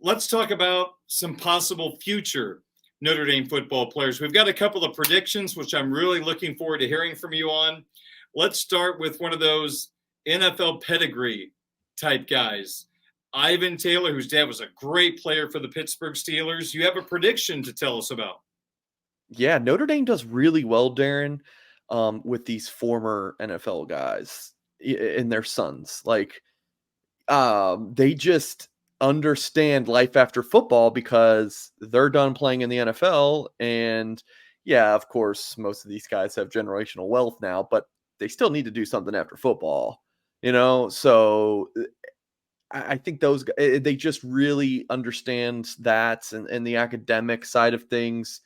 Let's talk about some possible future Notre Dame football players. We've got a couple of predictions, which I'm really looking forward to hearing from you on. Let's start with one of those NFL pedigree type guys. Ivan Taylor, whose dad was a great player for the Pittsburgh Steelers. You have a prediction to tell us about. Yeah, Notre Dame does really well, Darren, with these former NFL guys and their sons. They just understand life after football because they're done playing in the NFL. And yeah, of course, most of these guys have generational wealth now, but they still need to do something after football, you know? So I think they just really understand that and the academic side of things,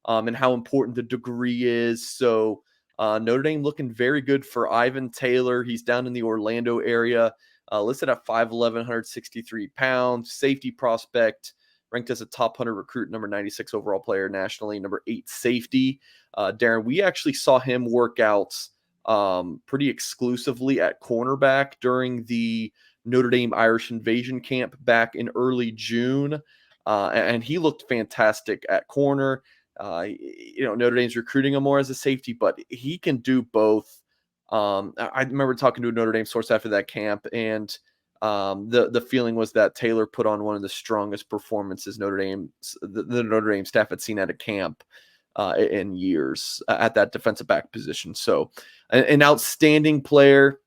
and how important the degree is. So Notre Dame looking very good for Ivan Taylor. He's down in the Orlando area, listed at 5'11", 163 pounds, safety prospect, ranked as a top 100 recruit, number 96 overall player nationally, number 8 safety. Darren, we actually saw him work out pretty exclusively at cornerback during the Notre Dame Irish Invasion camp back in early June, and he looked fantastic at corner. Notre Dame's recruiting him more as a safety, but he can do both. I remember talking to a Notre Dame source after that camp, and the feeling was that Taylor put on one of the strongest performances the Notre Dame staff had seen at a camp in years at that defensive back position. So, an outstanding player.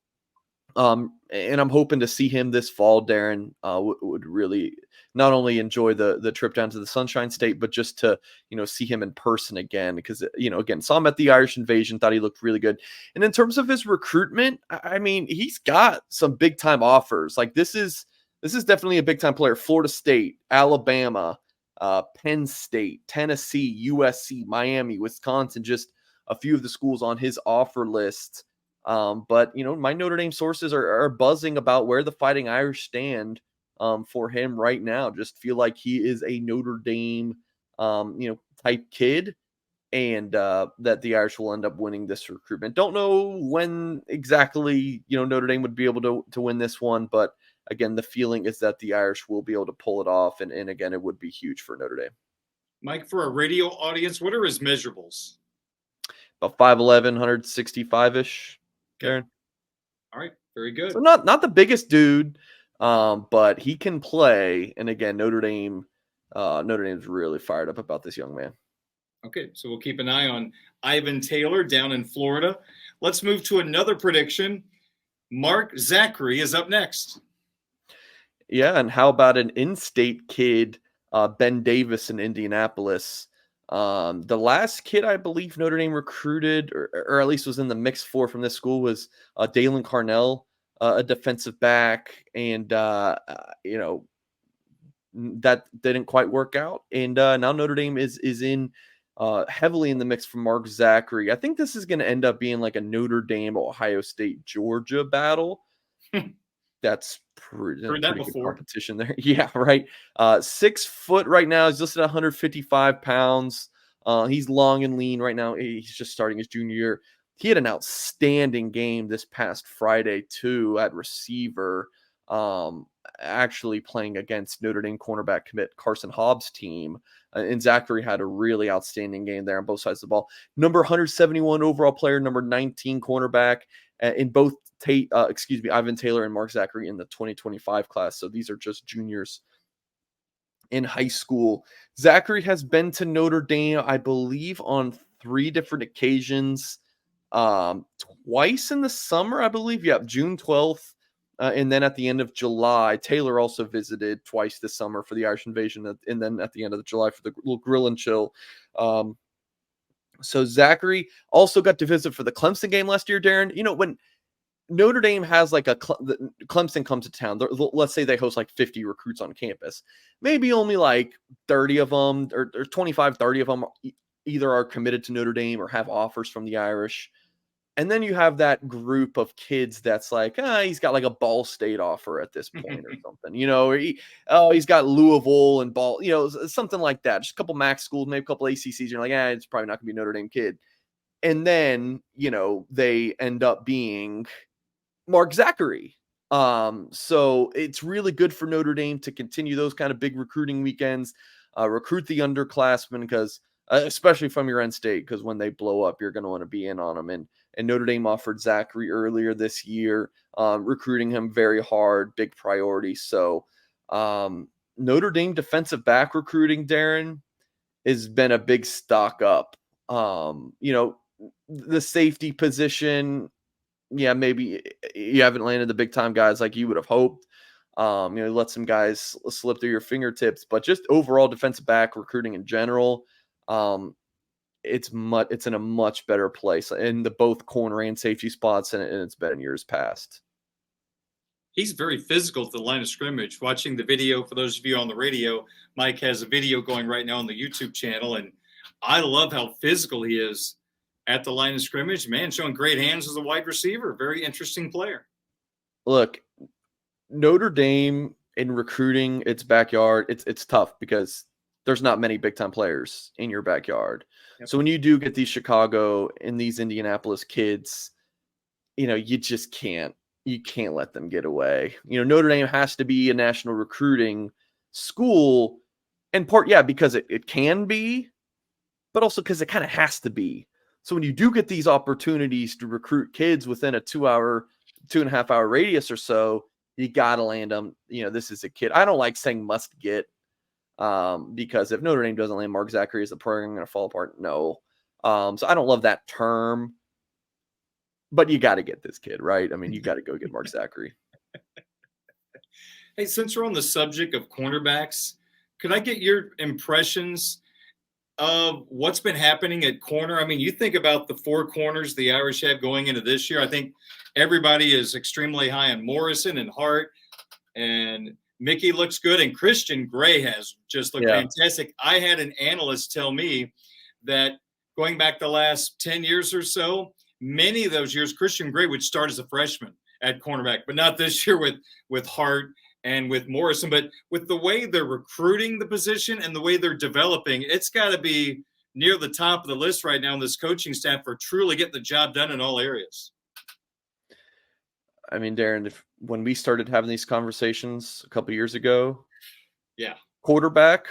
And I'm hoping to see him this fall. Darren would really not only enjoy the trip down to the Sunshine State, but just to see him in person again. Because again, saw him at the Irish Invasion, thought he looked really good. And in terms of his recruitment, I mean, he's got some big time offers. Like this is definitely a big time player. Florida State, Alabama, Penn State, Tennessee, USC, Miami, Wisconsin, just a few of the schools on his offer list. But my Notre Dame sources are buzzing about where the Fighting Irish stand for him right now. Just feel like he is a Notre Dame type kid, and that the Irish will end up winning this recruitment. Don't know when exactly Notre Dame would be able to win this one, but again, the feeling is that the Irish will be able to pull it off, and again, it would be huge for Notre Dame. Mike, for a radio audience, what are his measurables? About 5'11", 165-ish. Okay. Darren. All right. Very good. So not the biggest dude, but he can play. And again, Notre Dame's really fired up about this young man. Okay, so we'll keep an eye on Ivan Taylor down in Florida. Let's move to another prediction. Mark Zachary is up next. Yeah, and how about an in-state kid, Ben Davis in Indianapolis? The last kid I believe Notre Dame recruited, or at least was in the mix for from this school, was Dalen Carnell, a defensive back, and that didn't quite work out. And now Notre Dame is in heavily in the mix for Mark Zachary. I think this is going to end up being like a Notre Dame, Ohio State, Georgia battle. That's pretty good competition there. Yeah, right. 6 foot right now. He's listed at 155 pounds. He's long and lean right now. He's just starting his junior year. He had an outstanding game this past Friday too at receiver. Actually playing against Notre Dame cornerback commit Carson Hobbs' team. And Zachary had a really outstanding game there on both sides of the ball. Number 171 overall player, number 19 cornerback in both Ivan Taylor and Mark Zachary in the 2025 class. So these are just juniors in high school. Zachary has been to Notre Dame, I believe, on 3 different occasions. Twice in the summer, I believe. Yeah, June 12th. And then at the end of July, Taylor also visited twice this summer for the Irish Invasion, and then at the end of July for the little grill and chill. So Zachary also got to visit for the Clemson game last year, Darren. When Notre Dame has like Clemson comes to town, let's say they host like 50 recruits on campus, maybe only like 30 of them or 25, 30 of them either are committed to Notre Dame or have offers from the Irish. And then you have that group of kids that's like, he's got like a Ball State offer at this point or something, or he's got Louisville and Ball, something like that. Just a couple MAC schools, maybe a couple ACCs. You're like, it's probably not going to be a Notre Dame kid. And then, they end up being Mark Zachary. So it's really good for Notre Dame to continue those kind of big recruiting weekends, recruit the underclassmen because especially from your end state, because when they blow up, you're going to want to be in on them. And Notre Dame offered Zachary earlier this year, recruiting him very hard, big priority. So Notre Dame defensive back recruiting, Darren, has been a big stock up. The safety position, yeah, maybe you haven't landed the big time guys like you would have hoped. Let some guys slip through your fingertips, but just overall defensive back recruiting in general, it's in a much better place in the both corner and safety spots, and it's been in years past. He's very physical at the line of scrimmage. Watching the video, for those of you on the radio, Mike has a video going right now on the YouTube channel, and I love how physical he is at the line of scrimmage. Man, showing great hands as a wide receiver. Very interesting player. Look, Notre Dame in recruiting its backyard, it's tough because there's not many big time players in your backyard. Yep. So when you do get these Chicago and these Indianapolis kids, you just can't let them get away. Notre Dame has to be a national recruiting school, in part, yeah, because it can be, but also because it kind of has to be. So when you do get these opportunities to recruit kids within a 2.5 hour radius or so, you got to land them. This is a kid. I don't like saying must get, because if Notre Dame doesn't land Mark Zachary, is the program going to fall apart? No. So I don't love that term, but you got to get this kid, right? I mean, you got to go get Mark Zachary. Hey, since we're on the subject of cornerbacks, could I get your impressions of what's been happening at corner? I mean, you think about the four corners the Irish have going into this year. I think everybody is extremely high on Morrison and Hart, and Mickey looks good, and Christian Gray has just looked fantastic. I had an analyst tell me that going back the last 10 years or so, many of those years, Christian Gray would start as a freshman at cornerback, but not this year with Hart and with Morrison. But with the way they're recruiting the position and the way they're developing, it's got to be near the top of the list right now in this coaching staff for truly getting the job done in all areas. I mean, Darren, when we started having these conversations a couple years ago, quarterback,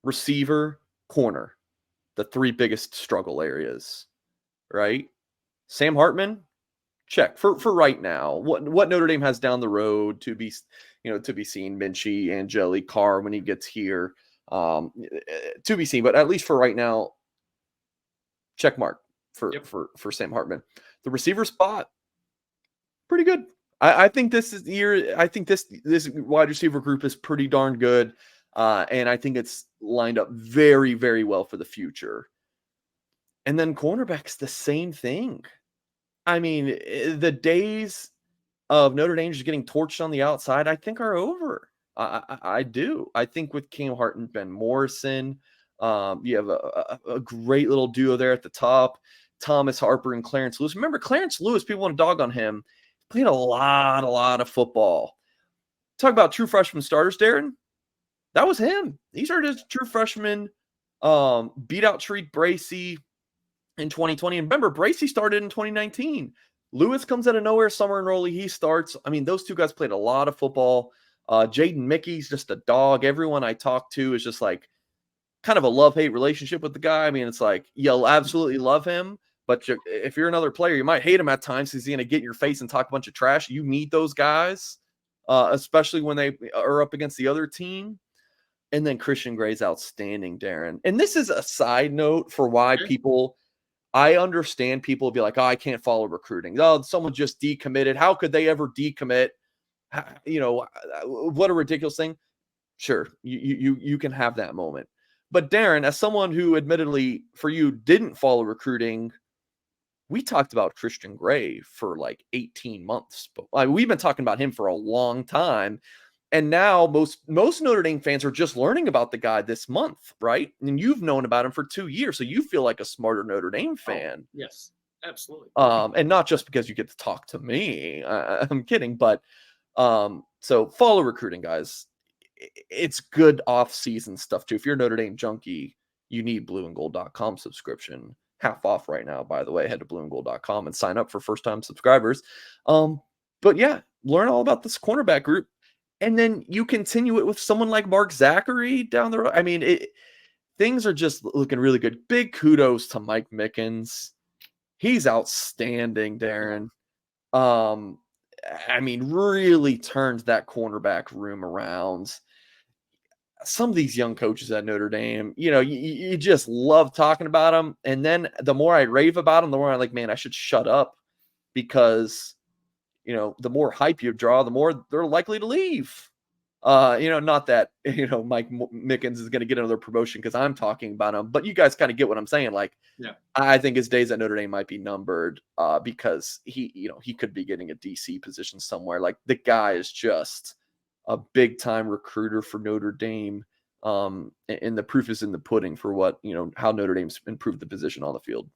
receiver, corner, the three biggest struggle areas, right? Sam Hartman, check for right now. What Notre Dame has down the road to be seen. Minchie, Angeli, Carr when he gets here, to be seen. But at least for right now, check mark for Sam Hartman. The receiver spot, pretty good. I think this is the year. I think this wide receiver group is pretty darn good, and I think it's lined up very, very well for the future. And then cornerbacks, the same thing. I mean, the days of Notre Dame just getting torched on the outside, I think, are over. I do. I think with Cam Hart and Ben Morrison, you have a great little duo there at the top. Thomas Harper and Clarence Lewis. Remember, Clarence Lewis, people want to dog on him. He played a lot of football. Talk about true freshman starters, Darren. That was him. He started as a true freshman, beat out Tariq Bracy in 2020. And remember, Bracy started in 2019. Lewis comes out of nowhere, summer enrollee. He starts. I mean, those two guys played a lot of football. Jaden Mickey's just a dog. Everyone I talk to is just like kind of a love-hate relationship with the guy. I mean, it's like, you'll absolutely love him, but if you're another player, you might hate him at times because he's going to get in your face and talk a bunch of trash. You need those guys, especially when they are up against the other team. And then Christian Gray's outstanding, Darren. And this is a side note for why I understand people will be like, oh, I can't follow recruiting. Oh, someone just decommitted. How could they ever decommit? What a ridiculous thing. Sure, you can have that moment. But Darren, as someone who admittedly for you didn't follow recruiting, we talked about Christian Gray for like 18 months. But we've been talking about him for a long time. And now most Notre Dame fans are just learning about the guy this month, right? And you've known about him for 2 years, so you feel like a smarter Notre Dame fan. Oh, yes, absolutely. And not just because you get to talk to me. I'm kidding, but so follow recruiting, guys. It's good off-season stuff too. If you're a Notre Dame junkie, you need blueandgold.com subscription. Half off right now, by the way. Head to blueandgold.com and sign up for first-time subscribers. But yeah, learn all about this cornerback group. And then you continue it with someone like Mark Zachary down the road. I mean, things are just looking really good. Big kudos to Mike Mickens. He's outstanding, Darren. I mean, really turned that cornerback room around. Some of these young coaches at Notre Dame, you just love talking about them. And then the more I rave about them, the more I'm like, man, I should shut up because, the more hype you draw, the more they're likely to leave. Not that, Mike Mickens is going to get another promotion because I'm talking about him, but you guys kind of get what I'm saying. Like, Yeah. I think his days at Notre Dame might be numbered because he could be getting a DC position somewhere. Like, the guy is just a big time recruiter for Notre Dame. And the proof is in the pudding for what, how Notre Dame's improved the position on the field.